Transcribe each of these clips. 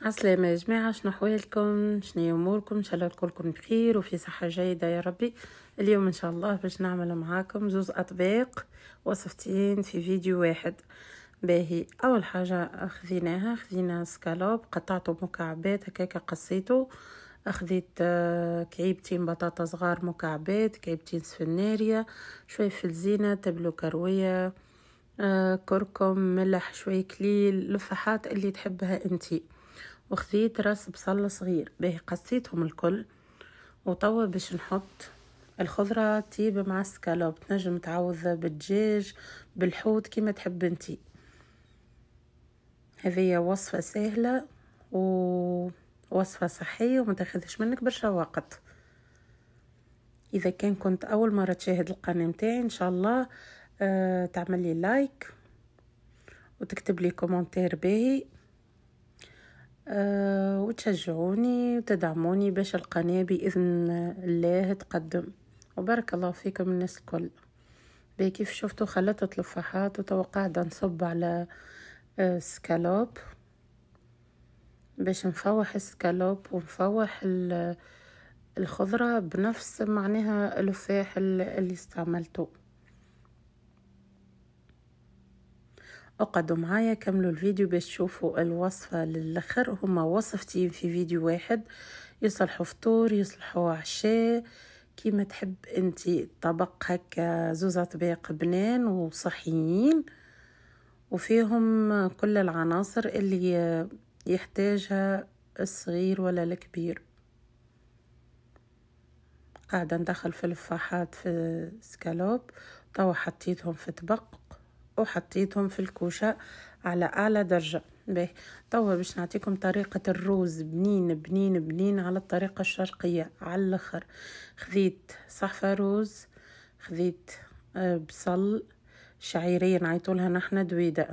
عسلامة يا جماعة، شنو حوالكم؟ شنو اموركم؟ ان شاء الله كلكم بخير وفي صحة جيدة يا ربي. اليوم ان شاء الله باش نعمل معاكم زوز اطباق وصفتين في فيديو واحد. باهي، اول حاجة خذينا سكالوب، قطعته مكعبات هكاكا، قصيته. اخذت كعيبتين بطاطا صغار مكعبات، كعيبتين سفنارية، شوية فلزينة، تبلو كروية، كركم، ملح، شوية كليل، لفحات اللي تحبها انتي. وخذيت راس بصل صغير. باهي، قصيتهم الكل. وطوى باش نحط الخضرة طيب مع السكالوب. تنجم تعوض بالدجاج بالحوت كيما تحب انتي. هذه وصفة سهلة ووصفة صحية وما تاخذش منك برشا وقت. اذا كنت اول مرة تشاهد القناة متاعي ان شاء الله تعمل لي لايك وتكتب لي كومنتير باهي، وتشجعوني وتدعموني باش القناة بإذن الله تقدم. وبارك الله فيكم الناس الكل. كيف شفتوا خلطت لفاحات وتوقعت نصب على سكالوب باش نفوح السكالوب ونفوح الخضرة بنفس معناها اللفاح اللي استعملته. اقعدوا معايا كملوا الفيديو باش تشوفوا الوصفة للآخر. هما وصفتين في فيديو واحد، يصلحوا فطور يصلحوا عشاء كيما تحب انتي. طبق هكا زوز اطباق بنان وصحيين وفيهم كل العناصر اللي يحتاجها الصغير ولا الكبير. قاعدة ندخل في اللفاحات في سكالوب، طوا حطيتهم في طبق وحطيتهم في الكوشة على اعلى درجة. باهي، توا باش نعطيكم طريقة الروز بنين بنين بنين على الطريقة الشرقية على الاخر. خذيت صحفة روز، خذيت بصل، شعيرية نعيطولها نحنا دويدة.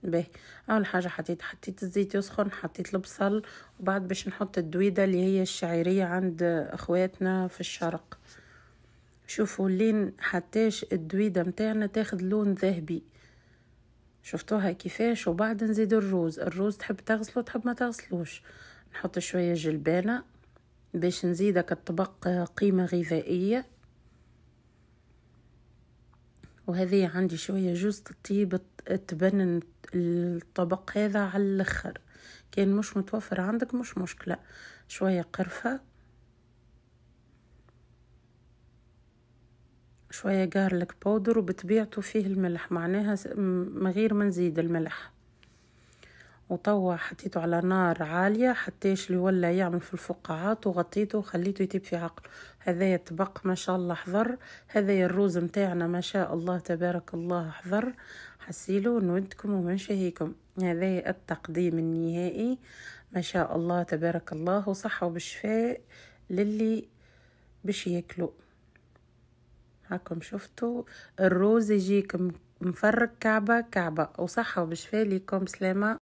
باهي، اول حاجة حطيت الزيت يسخن، حطيت البصل، وبعد باش نحط الدويدة اللي هي الشعيرية عند اخواتنا في الشرق. شوفوا لين حتاش الدويدة متاعنا تاخد لون ذهبي، شفتوها كيفاش. وبعد نزيد الروز تحب تغسلو تحب ما تغسلوش. نحط شوية جلبانة باش نزيدك الطبق قيمة غذائية. وهذه عندي شوية جوز الطيب تبنن الطبق هذا على الاخر. كان مش متوفر عندك مش مشكلة. شوية قرفة، شوية جارليك باودر، وبطبيعته فيه الملح معناها من غير ما نزيد الملح. وطوع حطيته على نار عالية حتىش اللي ولا يعمل في الفقاعات، وغطيته وخليته يطيب في عقله. هذا طبق ما شاء الله حضر. هذا الروز متاعنا ما شاء الله تبارك الله حضر. حسيلو نودكم ومنشهيكم. هذا التقديم النهائي ما شاء الله تبارك الله، وصحة وبشفاء للي باش ياكلوا. هاكم شفتوا الروز يجيك مفرق كعبة كعبة، وصحة وبشفاء ليكم. سلامة.